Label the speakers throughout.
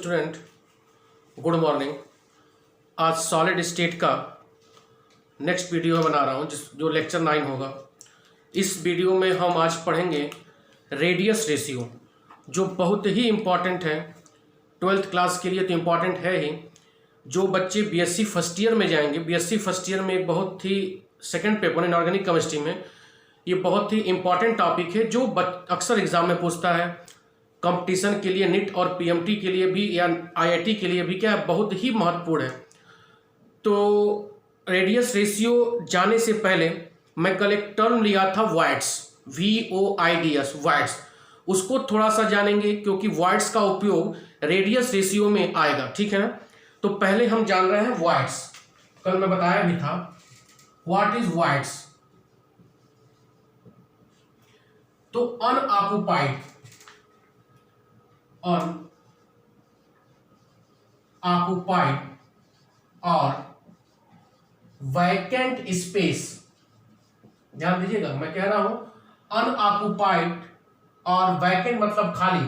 Speaker 1: Student, good morning. आज solid state का next video बना रहा हूँ जो लेक्चर 9 होगा। इस वीडियो में हम आज पढ़ेंगे रेडियस रेशियो, जो बहुत ही इम्पॉर्टेंट है। 12th क्लास के लिए तो इम्पॉर्टेंट है ही। जो बच्चे बीएससी फर्स्ट ईयर में जाएंगे, बीएससी फर्स्ट ईयर में एक बहुत ही सेकंड पेपर इनऑर्गेनिक केमिस्ट्री में ये बहुत ही इम्पॉर्टेंट टॉपिक है, जो अक्सर एग्जाम में पूछता है। कंपटीशन के लिए, नीट और पीएमटी के लिए भी या आईआईटी के लिए भी क्या है, बहुत ही महत्वपूर्ण है। तो रेडियस रेशियो जाने से पहले मैं कल एक टर्म लिया था वॉइड्स, VOIDS, वॉइड्स। उसको थोड़ा सा जानेंगे क्योंकि वॉइड्स का उपयोग रेडियस रेशियो में आएगा, ठीक है ना। तो पहले हम जान रहे हैं वॉइड्स। कल मैं बताया भी था व्हाट इज वॉइड्स। तो अनऑक्युपाइड और वैकेंट स्पेस। ध्यान दीजिएगा, मैं कह रहा हूं अनऑक्युपाइड और वैकेंट मतलब खाली।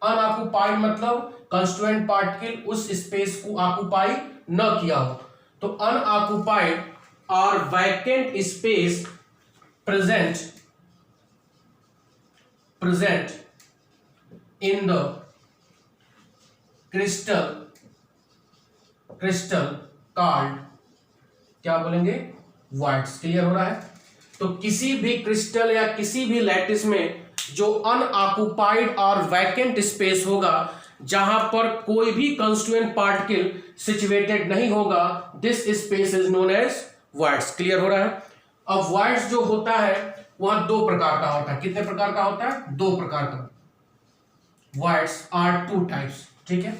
Speaker 1: अनऑक्युपाइड मतलब कंस्टिट्यूएंट पार्टिकल उस स्पेस को ऑक्युपाई न किया हो। तो अनऑक्युपाइड और vacant space present in the crystal called, क्या बोलेंगे, वॉइड्स। क्लियर हो रहा है। तो किसी भी क्रिस्टल या किसी भी लैटिस में जो अनऑक्युपाइड और वैकेंट स्पेस होगा, जहां पर कोई भी कंस्टिट्यूएंट पार्टिकल सिचुएटेड नहीं होगा, this space is known as voids. Clear हो रहा है। अब वॉइड्स जो होता है वह दो प्रकार का होता है। कितने प्रकार का होता है? दो प्रकार का। वॉइड्स आर टू टाइप्स, ठीक है।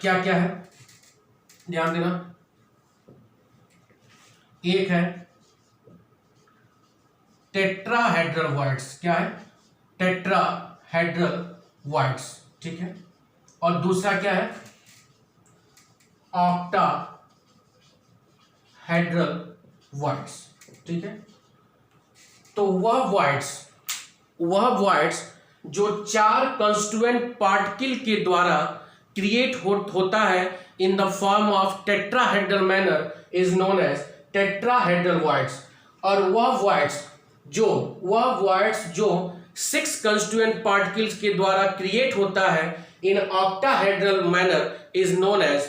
Speaker 1: क्या क्या है, ध्यान देना। एक है टेट्राहेड्रल वॉइड्स। क्या है? टेट्राहेड्रल वॉइड्स, ठीक है। और दूसरा क्या है? ऑक्टाहेड्रल वॉइड्स, ठीक है। तो वह वॉइड्स जो चार कंस्टिट्यूएंट पार्टिकल के द्वारा क्रिएट होता है in the form of tetrahedral manner is known as tetrahedral voids. और वह वॉइड्स जो 6 कंस्टिट्यूएंट पार्टिकल्स के द्वारा क्रिएट होता है in octahedral manner is known as,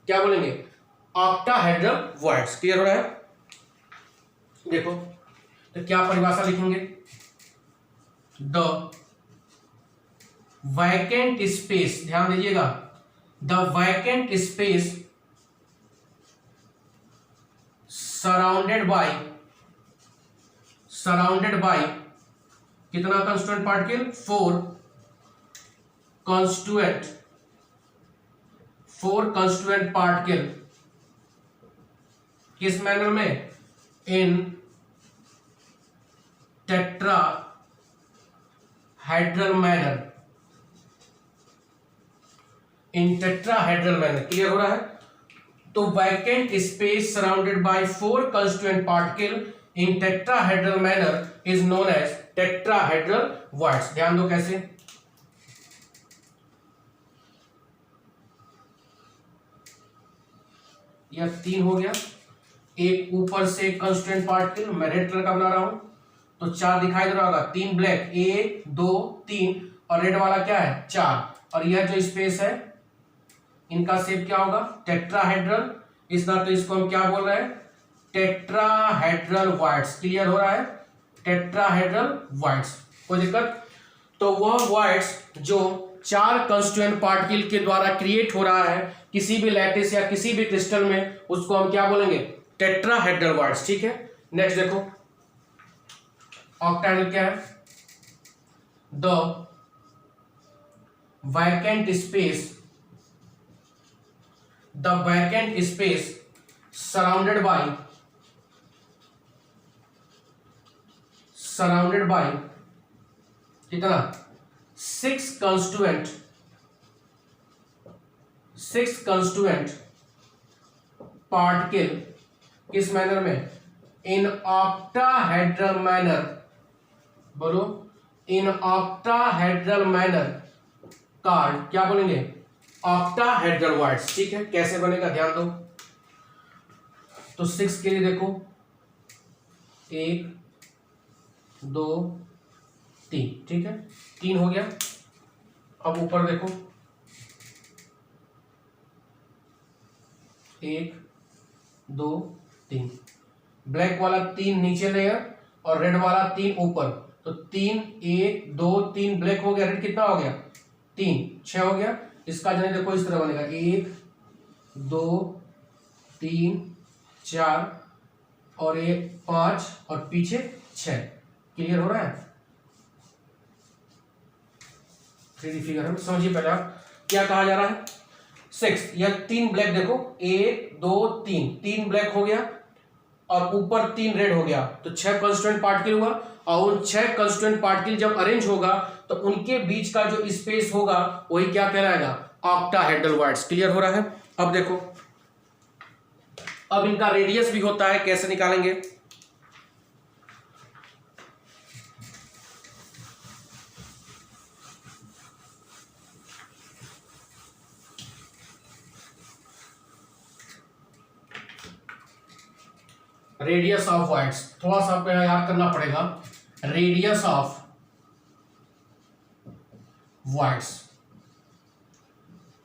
Speaker 1: क्या बोलेंगे, ऑक्टाहेड्रल वॉइड्स। क्लियर हो रहा है। देखो तो क्या परिभाषा लिखेंगे? द वैकेंट स्पेस, ध्यान दीजिएगा, the vacant space surrounded by कितना कंस्टिट्यूएंट पार्टिकल? 4 constituent particle. किस मैनर में? इन टेट्राहेड्रल मैनर, क्लियर हो रहा है। तो vacant space surrounded by 4 constituent particle in tetrahedral manner is known as tetrahedral voids. ध्यान दो कैसे। यह 3 हो गया। एक ऊपर से कंस्टिट्यूएंट पार्टिकल मैं रेड कलर का बना रहा हूं, तो 4 दिखाई दे रहा होगा। 3 ब्लैक, 1 2 3, और रेड वाला क्या है? 4। और यह जो स्पेस है, इनका शेप क्या होगा? टेट्राहेड्रल। इस बार तो इसको हम क्या बोल रहे हैं? Tetrahedral voids. क्लियर हो रहा है। टेट्राहेड्रल वॉइड्स, कोई दिक्कत? तो वह वॉइड्स जो 4 कंस्टिट्यूएंट पार्टिकल के द्वारा क्रिएट हो रहा है किसी भी लैटिस या किसी भी क्रिस्टल में, उसको हम क्या बोलेंगे? टेट्राहेड्रल वॉइड्स, ठीक है। नेक्स्ट देखो, ऑक्टाहेड्रल क्या है? The vacant space surrounded by कितना? 6 कंस्टिट्यूएंट पार्टिकल। किस मैनर में? इन ऑक्टाहेड्रल मैनर, बोलो, इन ऑक्टाहेड्रल मैनर कार्ड क्या बोलेंगे, ऑक्टाहेड्रल वाइड्स। ठीक है, कैसे बनेगा ध्यान दो। तो 6 के लिए देखो 1 2 3, ठीक है 3 हो गया। अब ऊपर देखो 1 2 3, ब्लैक वाला 3 नीचे लेयर और रेड वाला 3 ऊपर, तो 3 1 2 3 ब्लैक हो गया, रेड कितना हो गया 3, 6 हो गया। इसका जो है देखो इस तरह बनेगा 1 2 3 4 और ये 5 और पीछे 6। क्लियर हो रहा है 3D फिगर में। समझिए पहले आप क्या कहा जा रहा है। 6 यह 3 ब्लैक देखो 1 2 3, 3 ब्लैक हो गया और ऊपर 3 रेड हो गया, तो 6 कंस्टिट्यूएंट पार्टिकल हुआ। और उन 6 कंस्टिट्यूएंट पार्टिकल जब अरेंज होगा तो उनके बीच का जो स्पेस होगा वही क्या कहलाएगा, ऑक्टाहेड्रल वाइड्स। क्लियर हो रहा है। अब देखो, अब इनका रेडियस भी होता है, कैसे निकालेंगे। रेडियस ऑफ वाइड्स, थोड़ा सा आपको याद करना पड़ेगा। Radius of wides,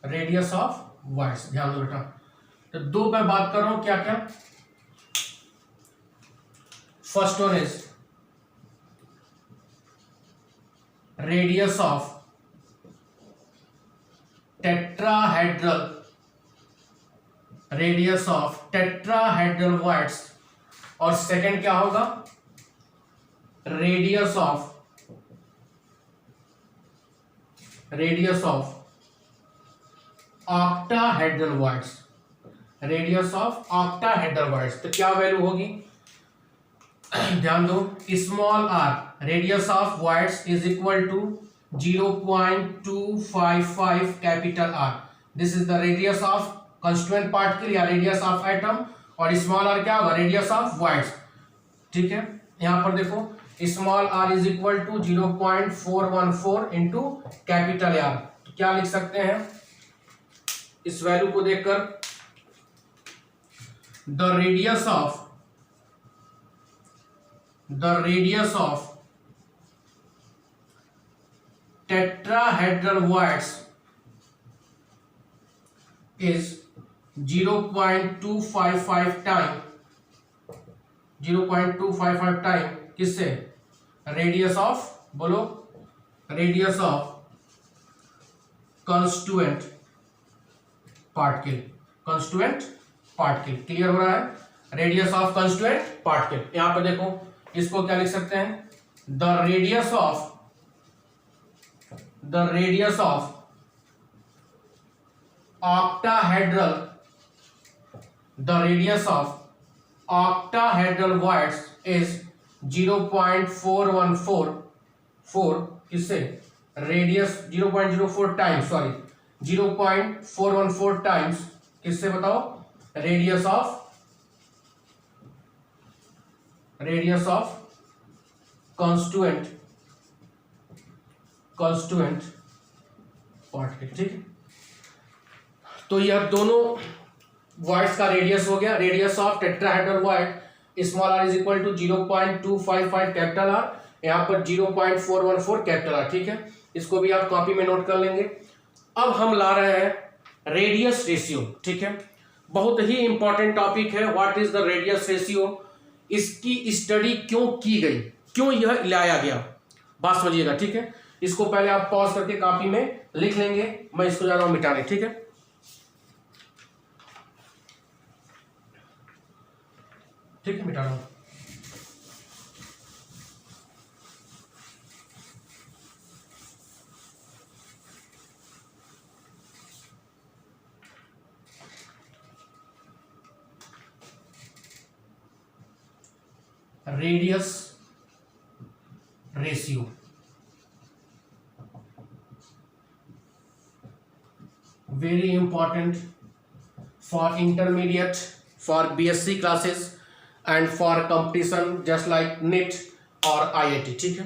Speaker 1: radius of wides, ध्यान दो बेटा। तो 2 मैं बात कर रहा हूं क्या क्या। First one is radius of tetrahedral, radius of tetrahedral voids. और सेकंड क्या होगा, radius of octahedral voids, radius of octahedral voids. तो क्या वैल्यू होगी, ध्यान दो। Small r radius of voids is equal to 0.255 capital R. This is the radius of constituent particle या radius of atom, और स्मॉल आर क्या होगा, radius of wides. ठीक है, यहां पर देखो small r is equal to 0.414 into capital R. तो क्या लिख सकते हैं इस वैल्यू को देखकर, the radius of tetrahedral voids is 0.255 time किससे, रेडियस ऑफ, बोलो radius of constituent particle. Clear हो रहा है, रेडियस ऑफ कंस्टिट्यूएंट पार्टिकल। यहां पे देखो इसको क्या लिख सकते हैं, the radius of octahedral voids is 0.414 किससे, रेडियस 0.04 टाइम्स, सॉरी 0.414 टाइम्स किससे बताओ, रेडियस ऑफ कंस्टिट्यूएंट पार्टिकल। ठीक है, तो यह दोनों वॉइड्स का रेडियस हो गया। Radius of tetrahedral void small r is equal to 0.255 capital R, यहाँ पर 0.414 कैपिटल आर। ठीक है, इसको भी आप कॉपी में नोट कर लेंगे। अब हम ला रहे हैं रेडियस रेशियो। ठीक है, बहुत ही इंपॉर्टेंट टॉपिक है, what is the radius ratio. इसकी स्टडी क्यों की गई, क्यों यह लाया गया, बात समझिएगा। ठीक है, इसको पहले आप पॉज करके कॉपी में लिख लेंगे, मैं इसको जा रहा हूं मिटाने। ठीक है, मिटा रहा हूं। Radius ratio, very important for intermediate, for BSc classes and for competition just like NET और IIT. ठीक है,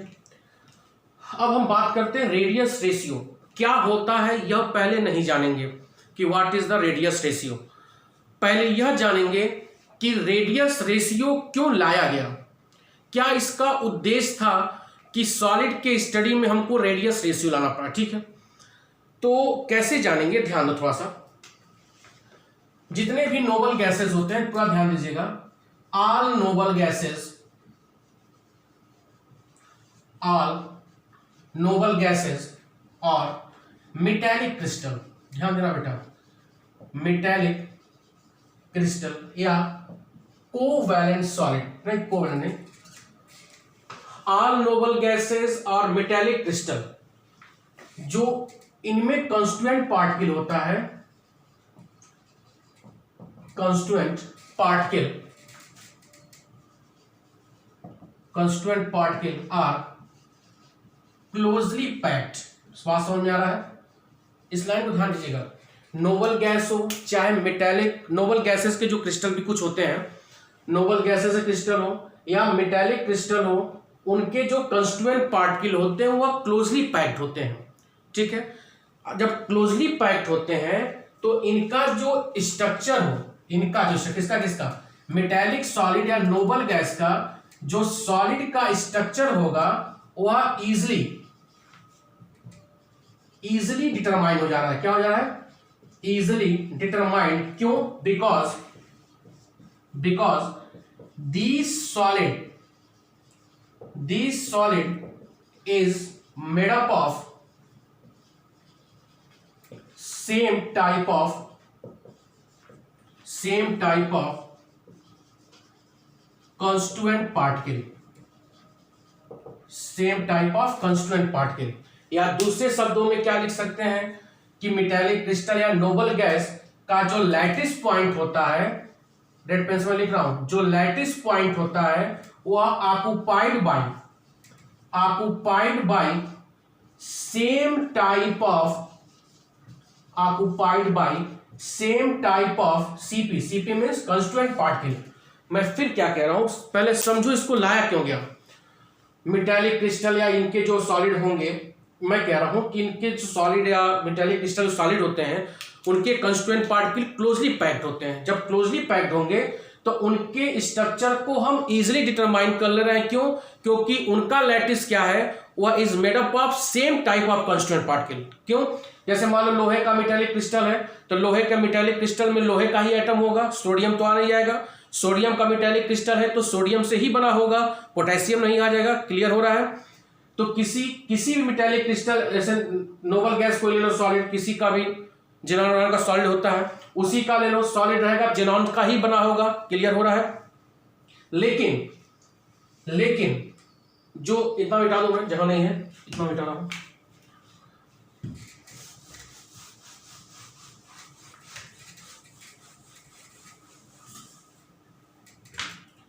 Speaker 1: अब हम बात करते हैं रेडियस रेशियो। क्या होता है यह पहले नहीं जानेंगे कि what is the radius ratio. पहले यह जानेंगे कि रेडियस रेशियो क्यों लाया गया, क्या इसका उद्देश्य था कि सॉलिड के स्टडी में हमको रेडियस रेशियो लाना पड़ा। ठीक है, तो कैसे जानेंगे, ध्यान दो थोड़ा सा। जितने भी नोबल गैसेस होते हैं पूरा ध्यान दीजिएगा, ऑल नोबल गैसेस और मेटेलिक क्रिस्टल, ध्यान देना बेटा, मेटेलिक क्रिस्टल या कोवैलेंट सॉलिड, नहीं कोवैलेंट नहीं, ऑल नोबल गैसेस और मेटेलिक क्रिस्टल, जो इनमें कंस्टिट्यूएंट पार्टिकल होता है, constituent particle are closely packed. बात समझ में आ रहा है, इस लाइन को ध्यान दीजिएगा। नोबल गैस हो चाहे मेटेलिक, नोबल गैसेस के जो क्रिस्टल भी कुछ होते हैं, नोबल गैसेस के क्रिस्टल हो या मेटेलिक क्रिस्टल हो, उनके जो कंस्टिट्यूएंट पार्टिकल होते हैं वह क्लोजली पैक्ड होते हैं। ठीक है, जब क्लोजली पैक्ड होते हैं तो इनका जो स्ट्रक्चर हो, इनका जो किसका मेटेलिक सॉलिड या नोबल गैस का जो सॉलिड का स्ट्रक्चर होगा वह इजिली डिटरमाइन हो जा रहा है। क्या हो जा रहा है, इजिली डिटरमाइंड। क्यों, because this solid is made up of same type of constituent particle, या दूसरे शब्दों में क्या लिख सकते हैं कि मेटेलिक क्रिस्टल या नोबल गैस का जो लैटिस पॉइंट होता है, रेड पेंसिल में लिख रहा हूं, जो लैटिस पॉइंट होता है वह occupied by same type of CP means constituent particle. मैं फिर क्या कह रहा हूं, पहले समझो इसको लाया क्यों गया। मेटेलिक क्रिस्टल या इनके जो सॉलिड होंगे, मैं कह रहा हूं कि इनके जो सॉलिड या मेटेलिक क्रिस्टल सॉलिड होते हैं उनके कंस्टिट्यूएंट पार्टिकल क्लोजली पैक्ड होते हैं। जब क्लोजली पैक्ड होंगे तो उनके स्ट्रक्चर को हम इजिली डिटरमाइन कर ले रहे हैं। क्यों, क्योंकि उनका लैटिस क्या है, वह is made up of same type of constituent particle. क्यों, जैसे मान लो लोहे का मेटेलिक क्रिस्टल है तो लोहे के मेटेलिक क्रिस्टल में लोहे का ही एटम होगा, सोडियम तो आ नहीं जाएगा। सोडियम का मेटेलिक क्रिस्टल है तो सोडियम से ही बना होगा, पोटेशियम नहीं आ जाएगा। क्लियर हो रहा है। तो किसी भी मेटेलिक क्रिस्टल, जैसे नोबल गैस को ले लो सॉलिड, किसी का भी जेनॉन का सॉलिड होता है, उसी का ले लो सॉलिड रहेगा, जेनॉन का ही बना होगा। क्लियर हो रहा है। लेकिन जो इतना मिटा दो, मैं जहां नहीं है इतना मिटा रहा हूं।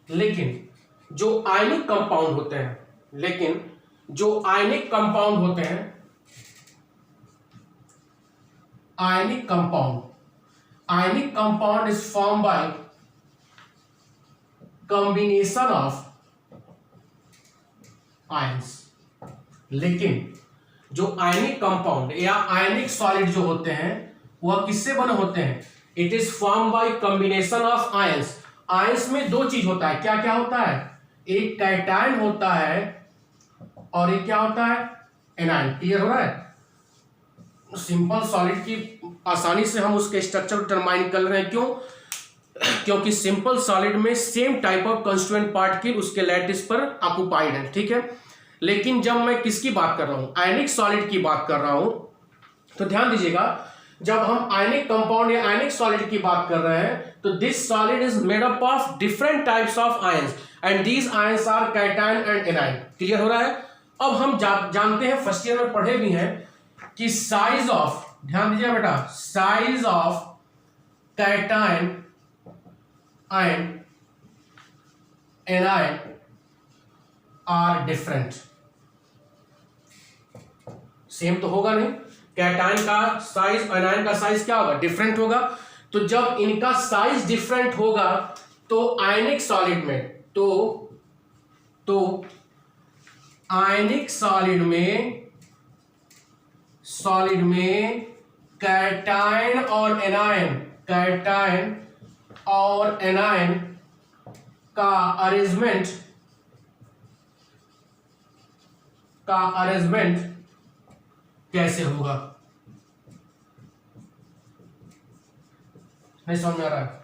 Speaker 1: लेकिन जो आयनिक कंपाउंड होते हैं, ionic compound is form by combination of ions. लेकिन जो आयनिक कंपाउंड या आयनिक सॉलिड जो होते हैं वह किससे बने होते हैं, it is form by combination of ions. Ions में दो चीज होता है, क्या क्या होता है, एक कैटायन होता है और एक क्या होता है, एनायन। क्लियर हो रहा है। सिंपल सॉलिड की आसानी से हम उसके स्ट्रक्चर डिटरमाइन कर रहे हैं। क्यों, क्योंकि सिंपल सॉलिड में same type of constituent particle उसके लैटिस पर ऑक्युपाइड है। ठीक है। लेकिन जब मैं किसकी बात कर रहा हूं, आयनिक सॉलिड की बात कर रहा हूं, तो ध्यान दीजिएगा, जब हम आयनिक कंपाउंड या आयनिक सॉलिड की बात कर रहे हैं तो this solid is made up of different types of ions and these ions are cation and anion. Clear हो रहा है। अब हम जानते हैं, फर्स्ट ईयर में पढ़े भी हैं कि साइज ऑफ, ध्यान दीजिए बेटा, size of cation and anion are different. Same तो होगा नहीं, कैटायन का साइज एनायन का साइज क्या होगा, डिफरेंट होगा। तो जब इनका साइज डिफरेंट होगा तो आयनिक सॉलिड में तो आयनिक सॉलिड में सॉलिड में कैटायन और एनायन, कैटायन और एनायन का अरेंजमेंट कैसे होगा? नहीं समझ में आ रहा है?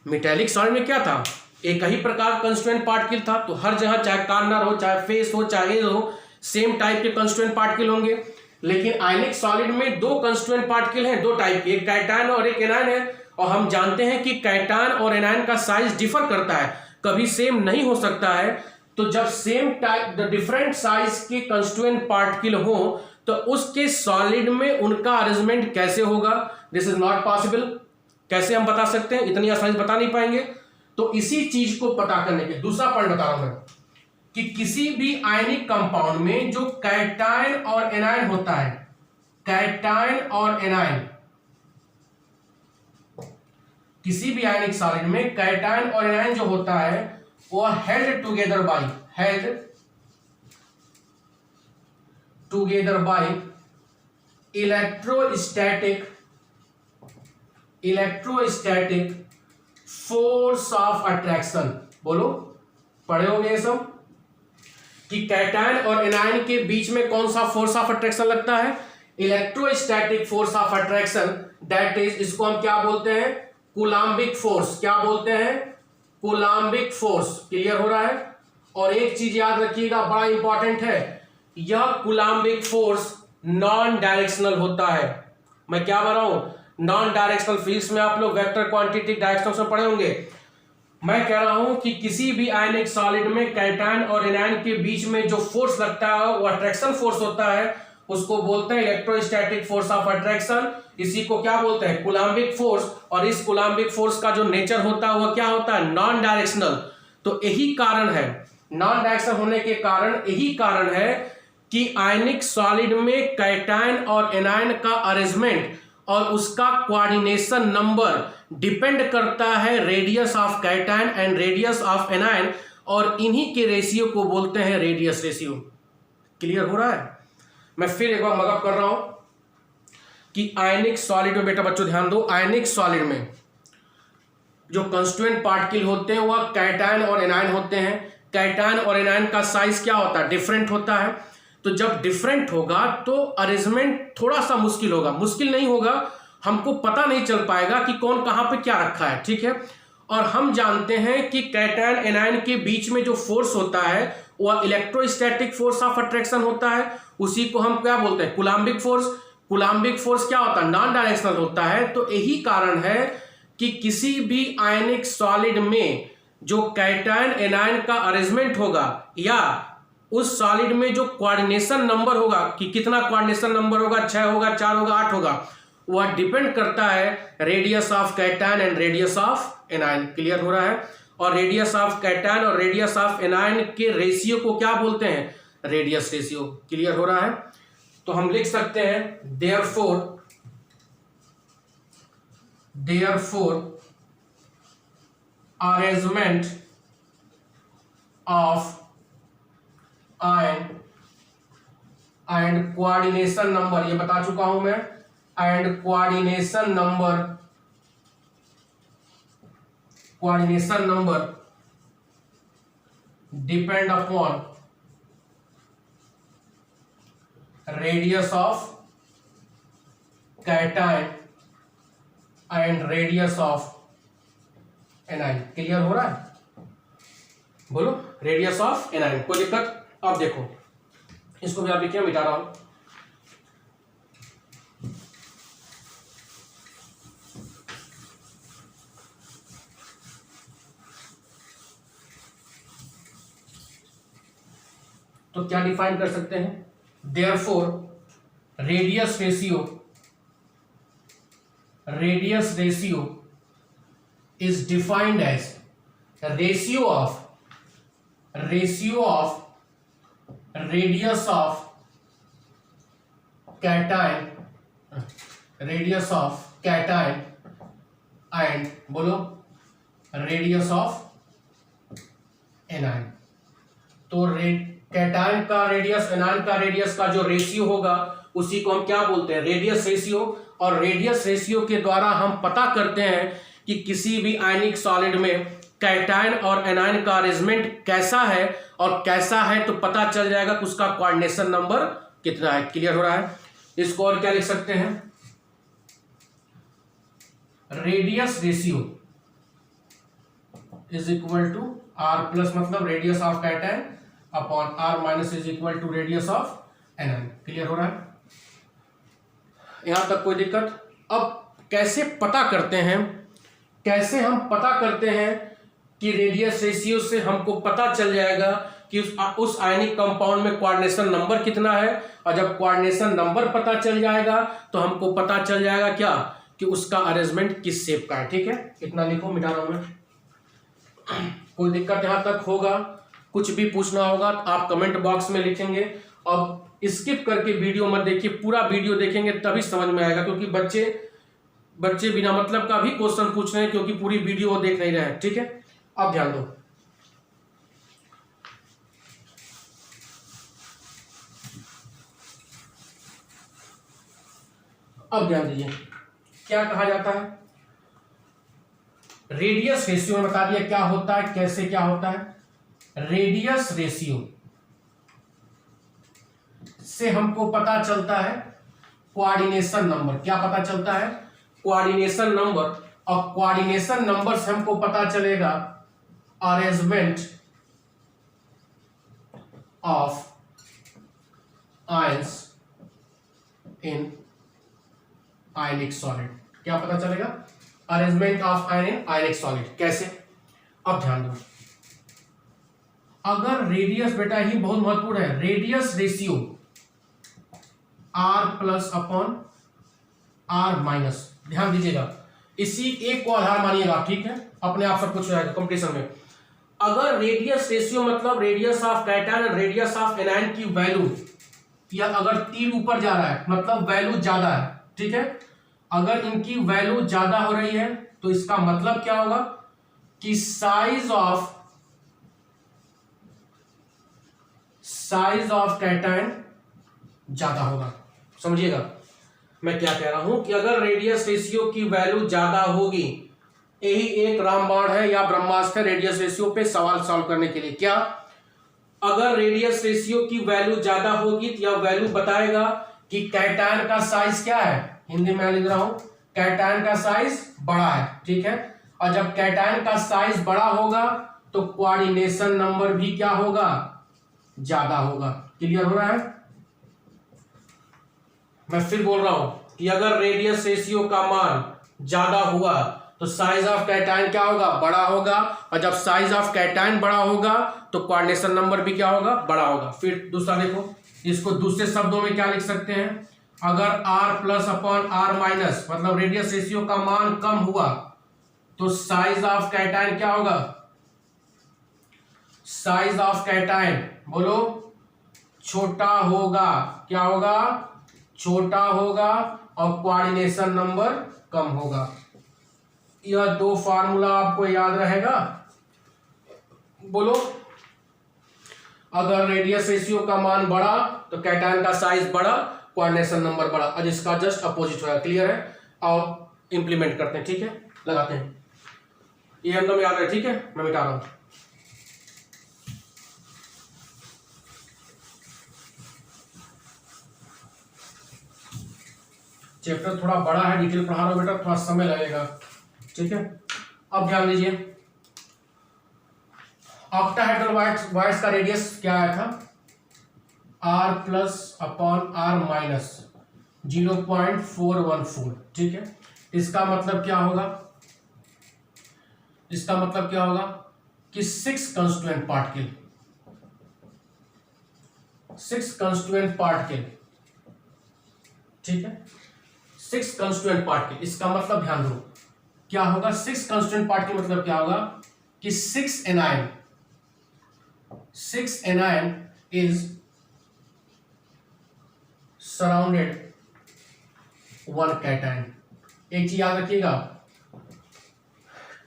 Speaker 1: मेटेलिक सॉलिड में क्या था, एक ही प्रकार कंस्टिट्यूएंट पार्टिकल था, तो हर जगह चाहे कार्नर हो, चाहे फेस हो, चाहे हो, सेम टाइप के कंस्टिट्यूएंट पार्टिकल होंगे। लेकिन आयनिक सॉलिड में दो कंस्टिट्यूएंट पार्टिकल हैं, दो टाइप के, एक कैटायन और एक एनायन है। और हम जानते हैं कि कैटायन और एनायन का साइज डिफर करता है, कभी सेम नहीं हो सकता है। तो जब सेम टाइप डिफरेंट साइज के कंस्टिट्यूएंट पार्टिकल हो तो उसके सॉलिड में उनका अरेंजमेंट कैसे होगा? This is not possible. कैसे हम बता सकते हैं? इतनी आसानी से बता नहीं पाएंगे। तो इसी चीज को पता करने के दूसरा पॉइंट बता रहा हूं मैं कि किसी भी आयनिक कंपाउंड में जो कैटायन और एनायन होता है, कैटायन और एनायन, किसी भी आयनिक सॉलिड में कैटायन और एनायन जो होता है वो held together by electrostatic force of attraction. बोलो, पढ़े होंगे ये सब कि कैटायन और एनायन के बीच में कौन सा फोर्स ऑफ अट्रैक्शन लगता है? Electrostatic force of attraction, that is, इसको हम क्या बोलते हैं? Coulombic force. क्या बोलते हैं? Coulombic force. क्लियर हो रहा है? और एक चीज याद रखिएगा, बड़ा इंपॉर्टेंट है, यह कूलाम्बिक फोर्स नॉन डायरेक्शनल होता है। मैं क्या बता रहा हूं? Non directional. फिजिक्स में आप लोग वेक्टर, क्वांटिटी, डायरेक्शनल में पढ़े होंगे। मैं कह रहा हूं कि किसी भी आयनिक सॉलिड में कैटायन और एनायन के बीच में जो फोर्स लगता है वो अट्रैक्शन फोर्स होता है, उसको बोलते हैं इलेक्ट्रोस्टैटिक फोर्स ऑफ अट्रैक्शन। इसी को क्या बोलते हैं? Coulombic force. और इस कूलाम्बिक फोर्स का जो नेचर होता है वह क्या होता है? Non directional. तो यही कारण है, नॉन डायरेक्शनल होने के कारण यही कारण है कि आयनिक सॉलिड में कैटायन और एनायन का अरेंजमेंट और उसका कोऑर्डिनेशन नंबर डिपेंड करता है radius of cation and radius of anion, और इन्हीं के रेशियो को बोलते हैं रेडियस रेशियो। क्लियर हो रहा है? मैं फिर एक बार मदद कर रहा हूं कि आयनिक सॉलिड में, बेटा बच्चों ध्यान दो, आयनिक सॉलिड में जो कंस्टिट्यूएंट पार्टिकल होते हैं वह कैटायन और एनायन होते हैं। कैटायन और एनायन का साइज क्या होता है? डिफरेंट होता है। तो जब डिफरेंट होगा तो अरेंजमेंट थोड़ा सा मुश्किल होगा। मुश्किल नहीं होगा, हमको पता नहीं चल पाएगा कि कौन कहां पे क्या रखा है। ठीक है? और हम जानते हैं कि कैटायन एनायन के बीच में जो फोर्स होता है वह इलेक्ट्रोस्टैटिक फोर्स ऑफ अट्रैक्शन होता है। उसी को हम क्या बोलते हैं? Coulombic force. कूलाम्बिक फोर्स क्या होता है? नॉन डायरेक्शनल होता है। तो यही कारण है कि किसी भी आयनिक सॉलिड में जो कैटायन एनायन का अरेंजमेंट होगा या उस सॉलिड में जो कोऑर्डिनेशन नंबर होगा कि कितना कोऑर्डिनेशन नंबर होगा, 6 होगा, 4 होगा, 8 होगा, वह डिपेंड करता है radius of cation and radius of anion. Clear हो रहा है? और रेडियस ऑफ कैटायन और रेडियस ऑफ एनायन के रेशियो को क्या बोलते हैं? Radius ratio. क्लियर हो रहा है? तो हम लिख सकते हैं therefore arrangement of ion and coordination number, ये बता चुका हूं मैं, and coordination number depend upon radius of cation and radius of anion. Clear हो रहा है? बोलो, रेडियस ऑफ एनायन। कोई दिक्कत? अब देखो, इसको भी आप लिखिए, मिटा रहा हूं। तो क्या डिफाइन कर सकते हैं? Therefore radius ratio is defined as ratio of radius of cation and बोलो रेडियस ऑफ एनायन। तो कैटायन का रेडियस, एनायन का रेडियस का जो रेशियो होगा उसी को हम क्या बोलते हैं, रेडियस रेशियो। और रेडियस रेशियो के द्वारा हम पता करते हैं कि किसी भी आयनिक सॉलिड में कैटायन और एनायन का अरेंजमेंट कैसा है, और कैसा है तो पता चल जाएगा कि उसका कोऑर्डिनेशन नंबर कितना है। क्लियर हो रहा है? इसको और क्या लिख सकते हैं, radius ratio is equal to R plus, मतलब radius of cation upon are minus is equal to radius of anion. Clear हो रहा है? यहां तक कोई दिक्कत? अब कैसे पता करते हैं, कैसे हम पता करते हैं कि रेडियस रेशियो से हमको पता चल जाएगा कि उस आयनिक कंपाउंड में कोऑर्डिनेशन नंबर कितना है। और जब कोऑर्डिनेशन नंबर पता चल जाएगा तो हमको पता चल जाएगा क्या, कि उसका अरेंजमेंट किस शेप का है। ठीक है, इतना लिखो, मिटा रहा हूं मैं। कोई दिक्कत यहां तक होगा? कुछ भी पूछना होगा तो आप कमेंट बॉक्स में लिखेंगे। अब स्किप करके वीडियो मत देखिए, पूरा वीडियो देखेंगे तभी समझ में आएगा, क्योंकि बच्चे बिना मतलब का भी क्वेश्चन पूछ रहे हैं, क्योंकि पूरी वीडियो वो देख नहीं रहे हैं। ठीक है, अब ध्यान दो। अब ध्यान दीजिए, क्या कहा जाता है, रेडियस रेशियो में बता दिया क्या होता है, कैसे क्या होता है। रेडियस रेशियो से हमको पता चलता है कोऑर्डिनेशन नंबर। क्या पता चलता है, कोऑर्डिनेशन नंबर। और कोऑर्डिनेशन नंबर से हमको पता चलेगा arrangement of ions in ionic solid. क्या पता चलेगा, arrangement of ion in ionic solid. कैसे? अब ध्यान दो, अगर रेडियस, बेटा ही बहुत महत्वपूर्ण है, radius ratio r plus upon are minus, ध्यान दीजिएगा, इसी एक को आधार मानिएगा। ठीक है, अपने आप सब कुछ हो जाएगा कंपटीशन में। अगर रेडियस रेशियो मतलब रेडियस ऑफ कैटायन और रेडियस ऑफ एनायन की वैल्यू, या अगर तीर ऊपर जा रहा है मतलब वैल्यू ज्यादा है। ठीक है, अगर इनकी वैल्यू ज्यादा हो रही है तो इसका मतलब क्या होगा, कि साइज ऑफ कैटायन ज्यादा होगा। समझिएगा मैं क्या कह रहा हूं, कि अगर रेडियस रेशियो की वैल्यू ज्यादा होगी, यही एक रामबाण है या ब्रह्मास्त्र रेडियस रेशियो पे सवाल सॉल्व करने के लिए। क्या, अगर रेडियस रेशियो की वैल्यू ज्यादा होगी तो यह वैल्यू बताएगा कि कैटायन का साइज क्या है, हिंदी में लिख रहा हूं, कैटायन का साइज बड़ा है। ठीक है, और जब कैटायन का साइज बड़ा होगा तो कोऑर्डिनेशन नंबर भी क्या होगा, ज्यादा होगा। क्लियर हो रहा है? मैं फिर बोल रहा हूं कि अगर रेडियस रेशियो का मान ज्यादा हुआ तो साइज ऑफ कैटायन क्या होगा, बड़ा होगा। और जब साइज ऑफ कैटायन बड़ा होगा तो कोऑर्डिनेशन नंबर भी क्या होगा, बड़ा होगा। फिर दूसरा देखो, इसको दूसरे शब्दों में क्या लिख सकते हैं, अगर r plus upon are minus मतलब रेडियस रेशियो का मान कम हुआ तो साइज ऑफ कैटायन क्या होगा, साइज ऑफ कैटायन बोलो छोटा होगा। क्या होगा, छोटा होगा, और कोऑर्डिनेशन नंबर कम होगा। यह दो फार्मूला आपको याद रहेगा। बोलो, अगर रेडियस रेशियो का मान बढ़ा तो कैटायन का साइज बढ़ा, कोऑर्डिनेशन नंबर बढ़ा, और इसका जस्ट अपोजिट होगा। क्लियर है? और इंप्लीमेंट करते हैं। ठीक है, लगाते हैं, ये हम लोग याद रहे। ठीक है, मैं मिटा रहा हूं। चैप्टर थोड़ा बड़ा है, डिटेल पढ़ा रहा हूं बेटा, थोड़ा समय लगेगा। ठीक है, अब ध्यान दीजिए, ऑक्टाहेड्रल वाइड्स का रेडियस क्या आया था, r plus upon are minus 0.414। ठीक है, इसका मतलब क्या होगा, इसका मतलब क्या होगा कि 6 कंस्टिट्यूएंट पार्टिकल। ठीक है, 6 कंस्टिट्यूएंट पार्टिकल, इसका मतलब ध्यान दो क्या होगा, 6 कंस्टिट्यूएंट पार्टिकल मतलब क्या होगा कि 6 anion is surrounded one cation। एक चीज याद रखिएगा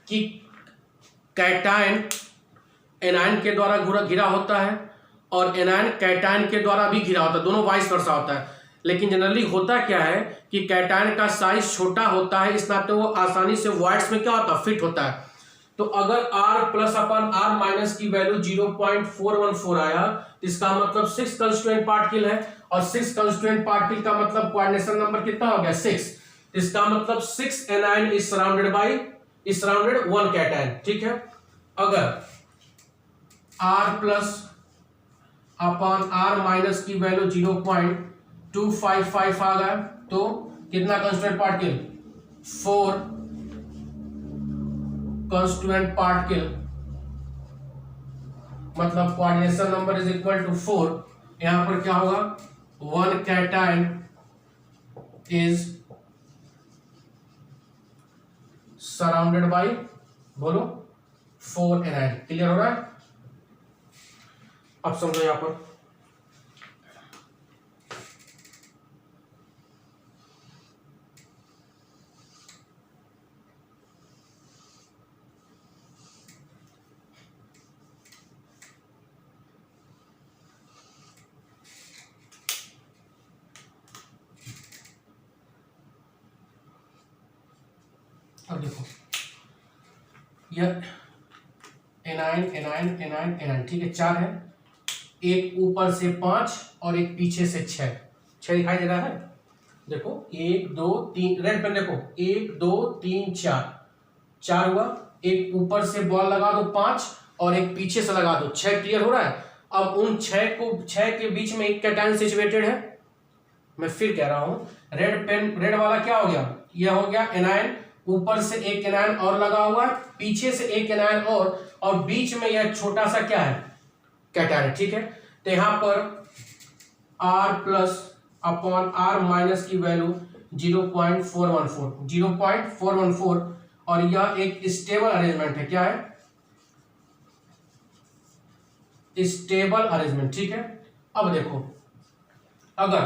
Speaker 1: कि कैटायन एनायन के द्वारा घिरा होता है और एनायन कैटायन के द्वारा भी घिरा होता है, दोनों वाइस वर्सा होता है। लेकिन जनरली होता क्या है कि कैटायन का साइज छोटा होता है, इस नाते वो आसानी से वॉइड्स में क्या होता है, फिट होता है। तो अगर R प्लस अपन R माइनस की वैल्यू 0.414 आया, इसका मतलब 6 कंस्टिट्यूएंट पार्टिकल है, और 6 कंस्टिट्यूएंट पार्टिकल का मतलब कोऑर्डिनेशन नंबर कितना हो गया, 6। इसका मतलब 6 anion is surrounded by one cation. ठीक है, अगर R plus upon R minus की वैल्यू 0.255 आ गया, तो कितना कंस्टिट्यूएंट पार्टिकल, 4 कंस्टिट्यूएंट पार्टिकल, मतलब coordination number is equal to 4। यहां पर क्या होगा, one cation is surrounded by, बोलो, 4 एनायन। क्लियर हो रहा है? अब समझो यहां पर अब देखो, यह एनायन एनायन एनायन एनायन, ठीक है, 4 है, एक ऊपर से 5 और एक पीछे से 6 दिखाई दे रहा है। देखो 1 2 3, रेड पेन देखो, 1 2 3 4 हुआ, एक ऊपर से बॉल लगा दो 5 और एक पीछे से लगा दो 6। क्लियर हो रहा है? अब उन 6 के बीच में एक कैटायन सिचुएटेड है। मैं फिर कह रहा हूं, रेड वाला क्या हो गया, यह हो गया एनायन, ऊपर से एक एनायन और लगा हुआ है, पीछे से एक एनायन और बीच में यह छोटा सा क्या है, कैटायन। ठीक है, तो यहां पर R plus upon R minus की वैल्यू 0.414 और यह एक स्टेबल अरेंजमेंट है। क्या है, स्टेबल अरेंजमेंट। ठीक है, अब देखो, अगर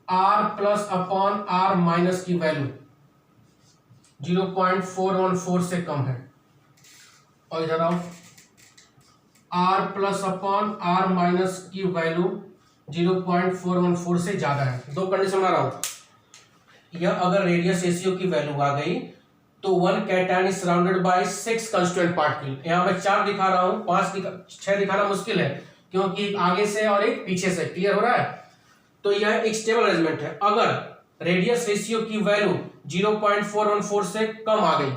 Speaker 1: R plus upon R minus की वैल्यू 0.414 से कम है, और इधर आओ, R plus upon R minus की वैल्यू 0.414 से ज्यादा है। दो कंडीशन बना रहा हूं, यह अगर रेडियस रेशियो की वैल्यू आ गई तो one cation is surrounded bye 6 constituent particle. यहां मैं 4 दिखा रहा हूं, 6 दिखाना मुश्किल है, क्योंकि एक आगे से और एक पीछे से। क्लियर हो रहा है? तो यह एक स्टेबल अरेंजमेंट है। अगर रेडियस रेशियो की वैल्यू 0.414 से कम आ गई,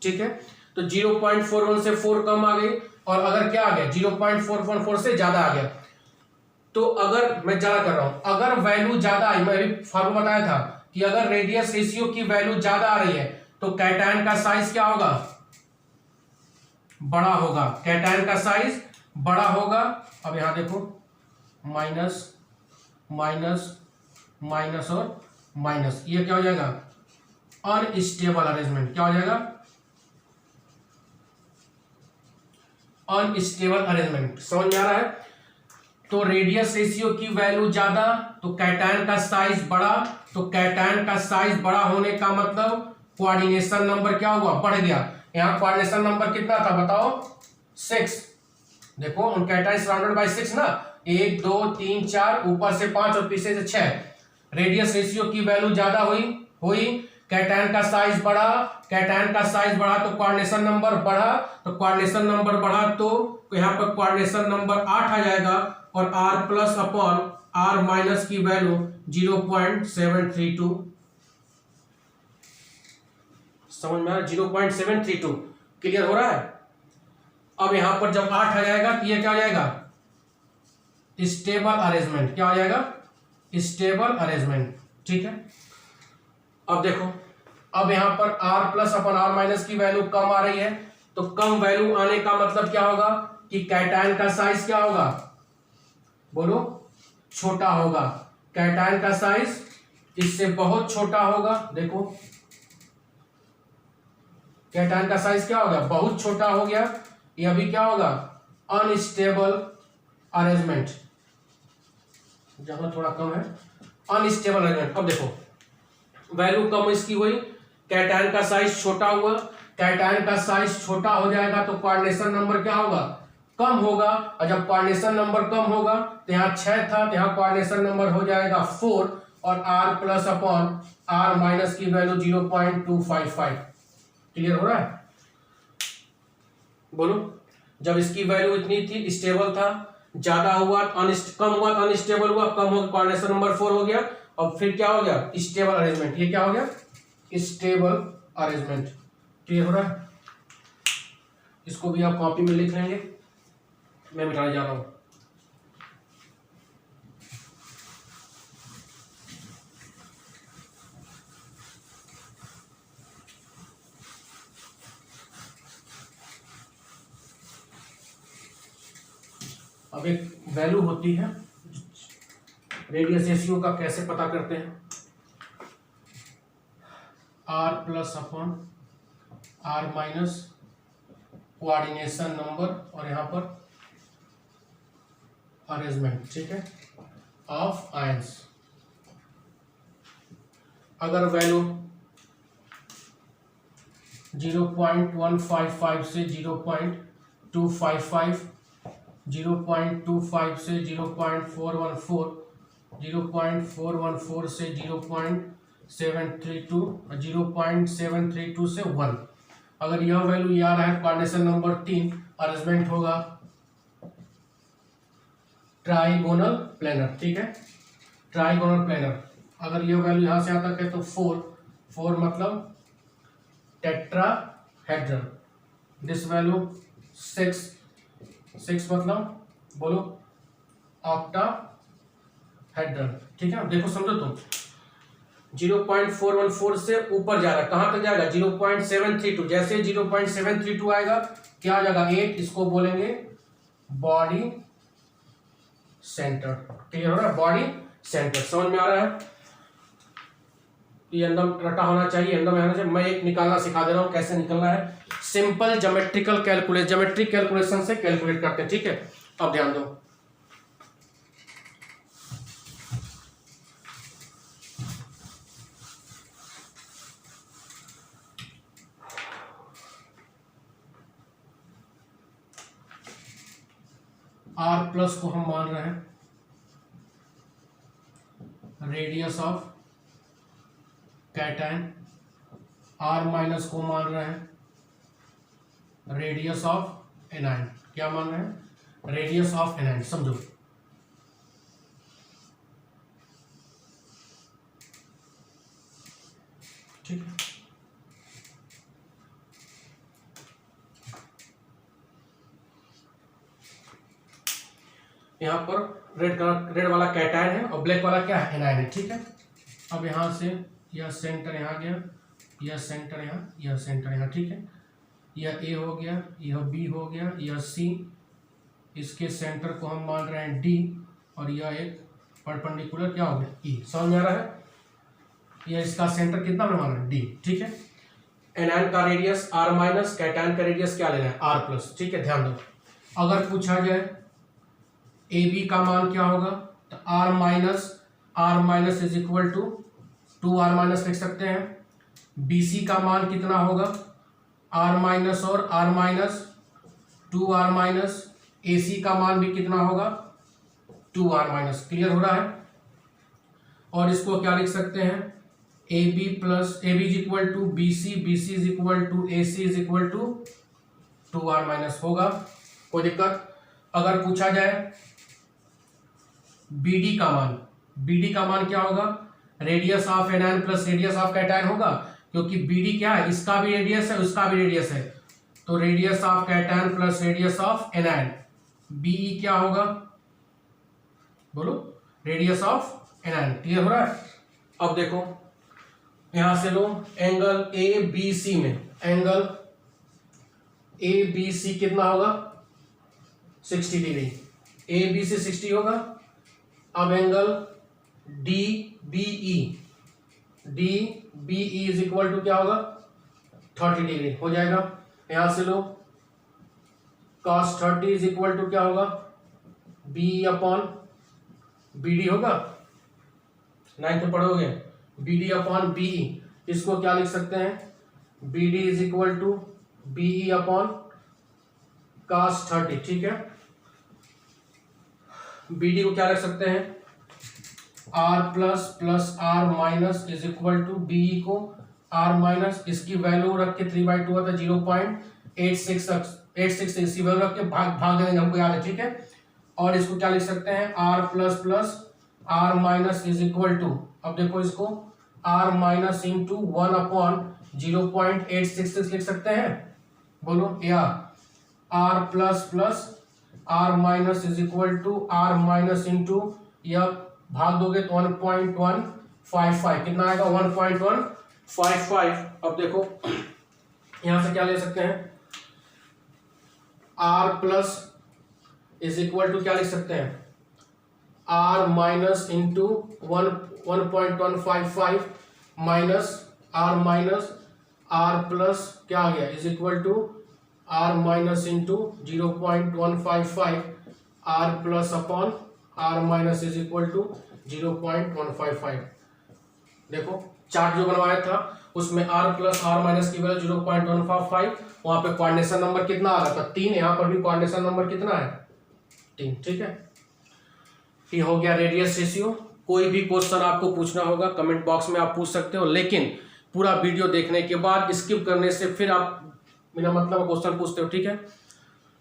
Speaker 1: ठीक है, तो 0.41 से 4 कम आ गई, और अगर क्या आ गया, 0.414 से ज्यादा आ गया, तो अगर मैं ज्यादा कर रहा हूं, अगर वैल्यू ज्यादा आई, मैं अभी फार्मूला बताया था कि अगर रेडियस रेशियो की वैल्यू ज्यादा आ रही है तो कैटायन का साइज क्या होगा, बड़ा होगा। कैटायन का साइज बड़ा होगा। अब यहां देखो, माइनस माइनस माइनस और माइनस, ये क्या हो जाएगा, अनस्टेबल अरेंजमेंट। क्या हो जाएगा, अनस्टेबल अरेंजमेंट। समझ में आ रहा है? तो रेडियस रेशियो की वैल्यू ज्यादा तो कैटायन का साइज बड़ा, तो कैटायन का साइज बड़ा होने का मतलब कोऑर्डिनेशन नंबर क्या हुआ, बढ़ गया। यहां कोऑर्डिनेशन नंबर कितना था बताओ, 6। देखो उन कैटायन सराउंडेड बाय 6 ना, 1 2 3 4, ऊपर से 5 और पीछे से 6। रेडियस रेशियो की वैल्यू ज्यादा हुई, कैटायन का साइज बढ़ा, कैटायन का साइज बढ़ा तो कोऑर्डिनेशन नंबर बढ़ा, तो कोऑर्डिनेशन नंबर बढ़ा तो यहां पर कोऑर्डिनेशन नंबर 8 आ जाएगा, और R plus upon R minus की वैल्यू 0.732। समझ में आ रहा है? 0.732। क्लियर हो रहा है? अब यहां पर जब 8 आ जाएगा तो ये क्या हो जाएगा, स्टेबल अरेंजमेंट। क्या हो जाएगा, स्टेबल अरेंजमेंट। ठीक है, अब देखो, अब यहां पर R प्लस अपन R माइनस की वैल्यू कम आ रही है, तो कम वैल्यू आने का मतलब क्या होगा कि कैटायन का साइज क्या होगा, बोलो, छोटा होगा। कैटायन का साइज इससे बहुत छोटा होगा। देखो कैटायन का साइज क्या होगा, बहुत छोटा हो गया। यह भी क्या होगा, अनस्टेबल अरेंजमेंट। जहां थोड़ा कम है, अनस्टेबल अरेंजमेंट। अब देखो वैल्यू कम इसकी हुई, कैटायन का साइज छोटा हुआ। कैटायन का साइज छोटा हो जाएगा तो कोऑर्डिनेशन नंबर क्या होगा, कम होगा। और जब कोऑर्डिनेशन नंबर कम होगा तो यहाँ 6 था, तो यहाँ कोऑर्डिनेशन नंबर हो जाएगा 4, और r plus upon r minus की वैल्यू 0.255। क्लियर हो रहा है? बोलो, जब इसकी वैल्यू इतनी थी स्टेबल था, ज्यादा हुआ कम हुआ तो अनस्टेबल हुआ, कम हो कोऑर्डिनेशन नंबर 4 हो गया, और फिर क्या हो गया स्टेबल अरेंजमेंट। ये क्या हो गया स्टेबल अरेंजमेंट। क्लियर हो रहा है? इसको भी आप कॉपी में लिख लेंगे, मैं मिटाने जा रहा हूं। अब एक वैल्यू होती है रेडियस रेशियो का, कैसे पता करते हैं? r plus upon r minus coordination number और यहां पर अरेंजमेंट, ठीक है, ऑफ आयंस। अगर वैल्यू 0.155 से 0.255, 0.25 से 0.414, 0.414 से 0.732 और 0.732 से 1। अगर यह वैल्यू ये आ रहा है, कोऑर्डिनेशन नंबर 3 अरेंजमेंट होगा ट्राइगोनल प्लेनर। ठीक है, ट्राइगोनल प्लेनर। अगर यह वैल्यू यहां से आता है तो 4 मतलब टेट्राहेड्रल। दिस वैल्यू 6 मतलब बोलो ऑक्टाहेड्रल। ठीक है, देखो समझो तुम, 0.414 से ऊपर जा रहा है, कहां तक जाएगा 0.732। जैसे 0.732 आएगा क्या आ जाएगा 8, इसको बोलेंगे बॉडी सेंटर। क्लियर हो रहा है? बॉडी सेंटर समझ में आ रहा है? ये एकदम रटा होना चाहिए, एकदम होना चाहिए। मैं एक निकालना सिखा दे रहा हूं, कैसे निकलना है। सिंपल ज्योमेट्रिक कैलकुलेशन से कैलकुलेट करते हैं। ठीक है, अब ध्यान दो, r प्लस को हम मान रहे हैं radius of cation, r minus को मान रहे हैं रेडियस ऑफ एनायन। क्या मान रहे हैं? Radius of anion. समझो, ठीक है, यहां पर रेड वाला कैटायन है और ब्लैक वाला क्या है एनायन है। ठीक है, अब यहां से यह सेंटर यहां गया, यह सेंटर यहां, यह सेंटर यहां। ठीक है, यह ए हो गया, यह बी हो गया, यह सी, इसके सेंटर को हम मान रहे हैं डी, और यह एक परपेंडिकुलर क्या हो गया ई। समझ में आ रहा है? यह इसका सेंटर कितना में मान रहे हैं डी। ठीक है, एनायन का रेडियस r माइनस, कैटायन का रेडियस क्या लेना है r प्लस। ठीक है, ध्यान दो, अगर पूछा जाए ए बी का मान क्या होगा तो r minus is equal to 2r minus लिख सकते हैं। बी सी का मान कितना होगा r माइनस और r माइनस 2r माइनस, ए सी का मान भी कितना होगा 2r माइनस। क्लियर हो रहा है? और इसको क्या लिख सकते हैं A B plus A B is equal to B C, B C is equal to A C is equal to 2r minus होगा। कोई दिक्कत? अगर पूछा जाए BD का मान, BD का मान क्या होगा radius of anion plus radius of cation होगा, क्योंकि BD क्या है, इसका भी रेडियस है उसका भी रेडियस है, तो radius of cation plus radius of anion. BE क्या होगा बोलो, रेडियस ऑफ एनायन। क्लियर हो रहा है? अब देखो यहां से लो एंगल ABC में, एंगल ABC कितना होगा 60 डिग्री, ABC 60 होगा। अब angle DBE is equal to क्या होगा 30 डिग्री हो जाएगा। यहां से लो cos 30 इज इक्वल टू क्या होगा BE अपॉन BD होगा, 9th में पढ़ोगे BD अपॉन BE। इसको क्या लिख सकते हैं BD is equal to BE upon cos 30। ठीक है, BD को क्या रख सकते हैं r plus r minus is equal to B को आर माइनस, इसकी वैल्यू रख के 3/2 होता है 0.86 इसकी वैल्यू रख के भाग देंगे, हमको याद है, ठीक है। और इसको क्या लिख सकते हैं, r plus r minus is equal to, अब देखो इसको आर माइनस इंटू 1/0.866 लिख सकते हैं, बोलो, या r plus r minus is equal to r minus into, या भाग दोगे तो 1.155 कितना आएगा, 1.155। अब देखो यहां से क्या ले सकते हैं, r plus is equal to क्या लिख सकते हैं, r minus into 1.155 minus r plus क्या आ गया is equal to r minus into 0.155 r plus upon are minus is equal to 0.155। देखो चार्ट जो बनवाया था उसमें आर प्लस आर माइनस की वैल्यू 0.155, वहां पे कोऑर्डिनेशन नंबर कितना आ रहा था 3, यहाँ पर भी कोऑर्डिनेशन नंबर कितना है 3, ठीक है। ये हो गया रेडियस रेशियो। कोई भी क्वेश्चन आपको पूछना होगा कमेंट बॉक्स में आप पूछ सकते हो, लेकिन पूरा वीडियो देखने के बाद स्किप करने से फिर आप बिना मतलब क्वेश्चन पूछते हो, ठीक है।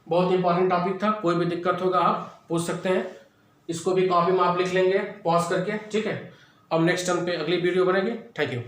Speaker 1: बहुत इंपॉर्टेंट टॉपिक था, कोई भी दिक्कत होगा आप पूछ सकते हैं, इसको भी कॉपी में आप लिख लेंगे पॉज करके, ठीक है। अब नेक्स्ट टाइम पे अगली वीडियो बनेगी। Thank you.